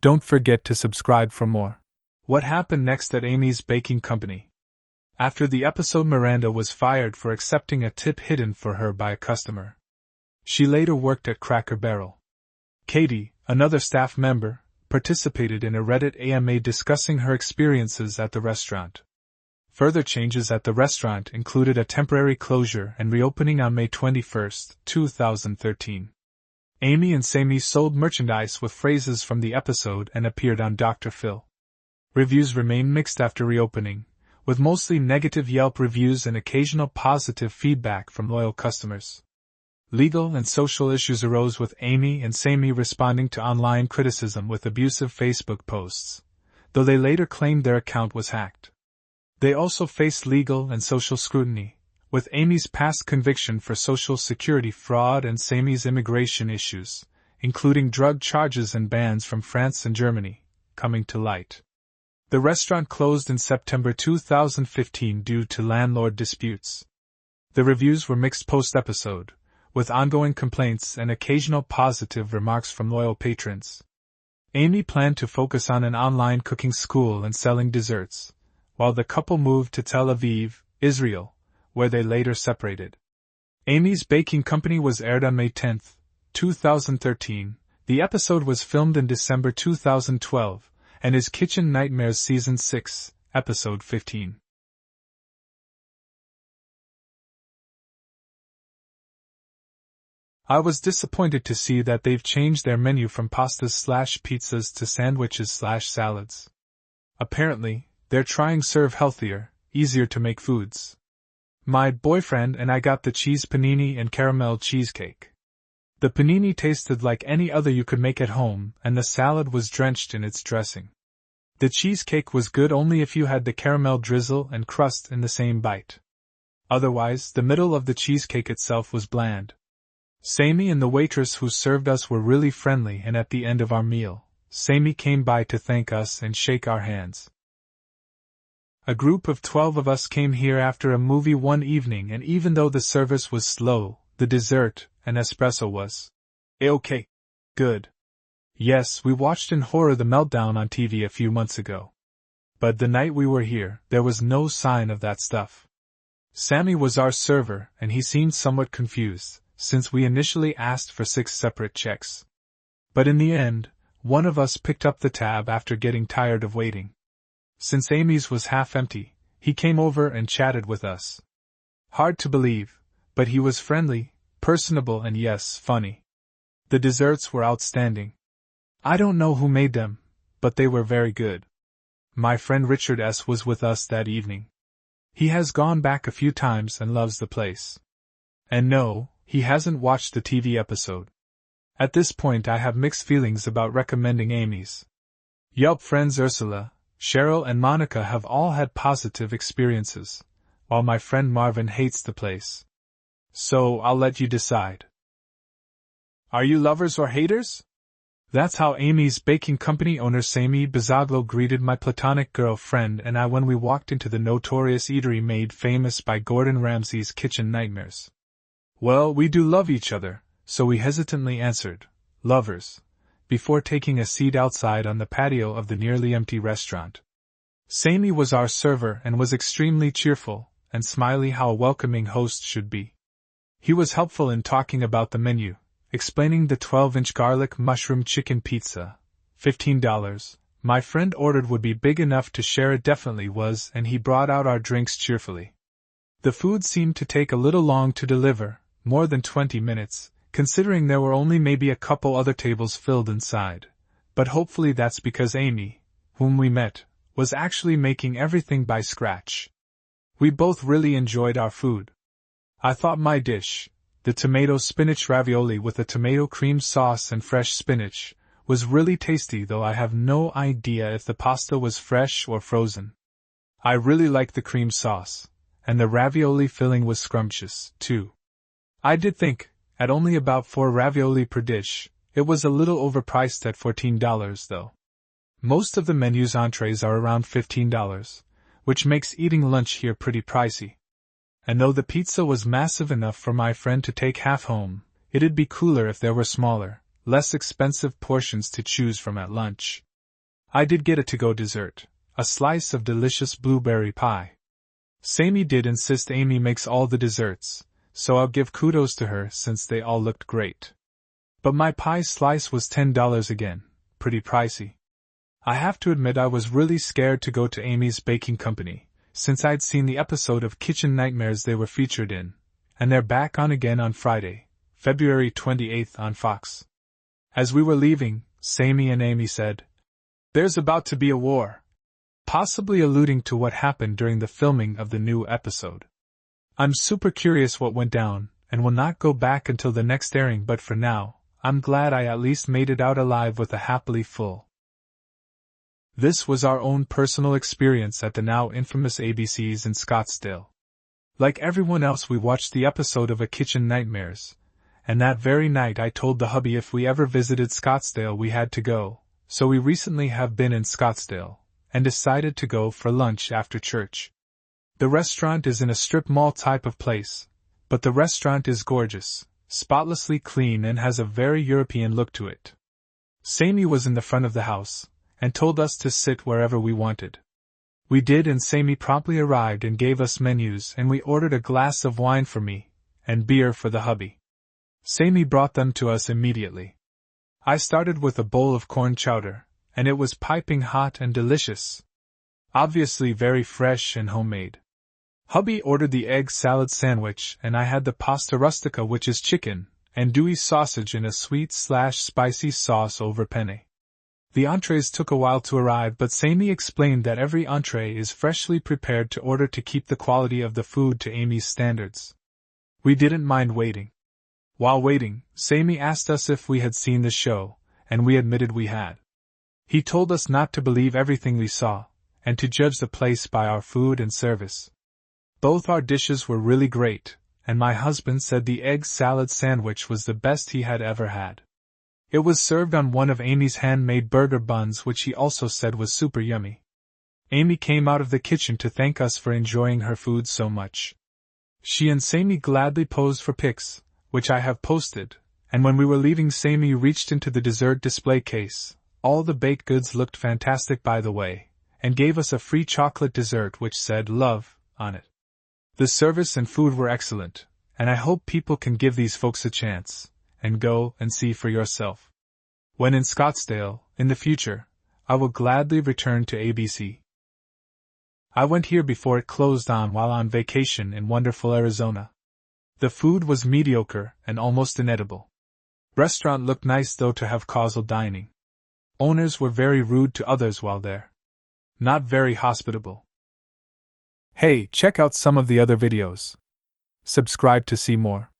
Don't forget to subscribe for more. What happened next at Amy's Baking Company? After the episode, Miranda was fired for accepting a tip hidden for her by a customer. She later worked at Cracker Barrel. Katie, another staff member, participated in a Reddit AMA discussing her experiences at the restaurant. Further changes at the restaurant included a temporary closure and reopening on May 21, 2013. Amy and Sammy sold merchandise with phrases from the episode and appeared on Dr. Phil. Reviews remain mixed after reopening, with mostly negative Yelp reviews and occasional positive feedback from loyal customers. Legal and social issues arose with Amy and Sammy responding to online criticism with abusive Facebook posts, though they later claimed their account was hacked. They also faced legal and social scrutiny, with Amy's past conviction for Social Security fraud and Sammy's immigration issues, including drug charges and bans from France and Germany, coming to light. The restaurant closed in September 2015 due to landlord disputes. The reviews were mixed post-episode, with ongoing complaints and occasional positive remarks from loyal patrons. Amy planned to focus on an online cooking school and selling desserts, while the couple moved to Tel Aviv, Israel, where they later separated. Amy's Baking Company was aired on May 10, 2013. The episode was filmed in December 2012, and is Kitchen Nightmares Season 6, Episode 15. I was disappointed to see that they've changed their menu from pastas/pizzas to sandwiches/salads. Apparently, they're trying serve healthier, easier to make foods. My boyfriend and I got the cheese panini and caramel cheesecake. The panini tasted like any other you could make at home, and the salad was drenched in its dressing. The cheesecake was good only if you had the caramel drizzle and crust in the same bite. Otherwise, the middle of the cheesecake itself was bland. Sammy and the waitress who served us were really friendly, and at the end of our meal, Sammy came by to thank us and shake our hands. A group of 12 of us came here after a movie one evening, and even though the service was slow, the dessert, an espresso, was okay. Good. Yes, we watched in horror The Meltdown on TV a few months ago. But the night we were here, there was no sign of that stuff. Sammy was our server, and he seemed somewhat confused, since we initially asked for 6 separate checks. But in the end, one of us picked up the tab after getting tired of waiting. Since Amy's was half empty, he came over and chatted with us. Hard to believe, but he was friendly, personable, and yes, funny. The desserts were outstanding. I don't know who made them, but they were very good. My friend Richard S. was with us that evening. He has gone back a few times and loves the place. And no, he hasn't watched the TV episode. At this point I have mixed feelings about recommending Amy's. Yelp friends Ursula, Cheryl and Monica have all had positive experiences, while my friend Marvin hates the place. So I'll let you decide. Are you lovers or haters? That's how Amy's Baking Company owner Sammy Bazaglo greeted my platonic girlfriend and I when we walked into the notorious eatery made famous by Gorden Ramsay's Kitchen Nightmares. Well, we do love each other, so we hesitantly answered, lovers, before taking a seat outside on the patio of the nearly empty restaurant. Sammy was our server and was extremely cheerful and smiley, how a welcoming host should be. He was helpful in talking about the menu, explaining the 12-inch garlic mushroom chicken pizza, $15, my friend ordered would be big enough to share. It definitely was, and he brought out our drinks cheerfully. The food seemed to take a little long to deliver, more than 20 minutes, considering there were only maybe a couple other tables filled inside, but hopefully that's because Amy, whom we met, was actually making everything by scratch. We both really enjoyed our food. I thought my dish, the tomato spinach ravioli with a tomato cream sauce and fresh spinach, was really tasty, though I have no idea if the pasta was fresh or frozen. I really liked the cream sauce, and the ravioli filling was scrumptious, too. I did think, at only about 4 ravioli per dish, it was a little overpriced at $14 though. Most of the menu's entrees are around $15, which makes eating lunch here pretty pricey. And though the pizza was massive enough for my friend to take half home, it'd be cooler if there were smaller, less expensive portions to choose from at lunch. I did get a to-go dessert, a slice of delicious blueberry pie. Sammy did insist Amy makes all the desserts, so I'll give kudos to her since they all looked great. But my pie slice was $10 again, pretty pricey. I have to admit I was really scared to go to Amy's baking company, since I'd seen the episode of Kitchen Nightmares they were featured in, and they're back on again on Friday, February 28th on Fox. As we were leaving, Sammy and Amy said, "There's about to be a war," possibly alluding to what happened during the filming of the new episode. I'm super curious what went down, and will not go back until the next airing, but for now, I'm glad I at least made it out alive with a happily full. This was our own personal experience at the now infamous ABC's in Scottsdale. Like everyone else, we watched the episode of A Kitchen Nightmares, and that very night I told the hubby if we ever visited Scottsdale we had to go, so we recently have been in Scottsdale, and decided to go for lunch after church. The restaurant is in a strip mall type of place, but the restaurant is gorgeous, spotlessly clean, and has a very European look to it. Sammy was in the front of the house, and told us to sit wherever we wanted. We did, and Sammy promptly arrived and gave us menus, and we ordered a glass of wine for me, and beer for the hubby. Sammy brought them to us immediately. I started with a bowl of corn chowder, and it was piping hot and delicious. Obviously very fresh and homemade. Hubby ordered the egg salad sandwich, and I had the pasta rustica, which is chicken, and andouille sausage in a sweet/spicy sauce over penne. The entrees took a while to arrive, but Sammy explained that every entree is freshly prepared to order to keep the quality of the food to Amy's standards. We didn't mind waiting. While waiting, Sammy asked us if we had seen the show, and we admitted we had. He told us not to believe everything we saw, and to judge the place by our food and service. Both our dishes were really great, and my husband said the egg salad sandwich was the best he had ever had. It was served on one of Amy's handmade burger buns, which he also said was super yummy. Amy came out of the kitchen to thank us for enjoying her food so much. She and Sammy gladly posed for pics, which I have posted, and when we were leaving, Sammy reached into the dessert display case. All the baked goods looked fantastic, by the way, and gave us a free chocolate dessert which said "Love" on it. The service and food were excellent, and I hope people can give these folks a chance, and go and see for yourself. When in Scottsdale, in the future, I will gladly return to ABC. I went here before it closed on while on vacation in wonderful Arizona. The food was mediocre and almost inedible. Restaurant looked nice though to have casual dining. Owners were very rude to others while there. Not very hospitable. Hey, check out some of the other videos. Subscribe to see more.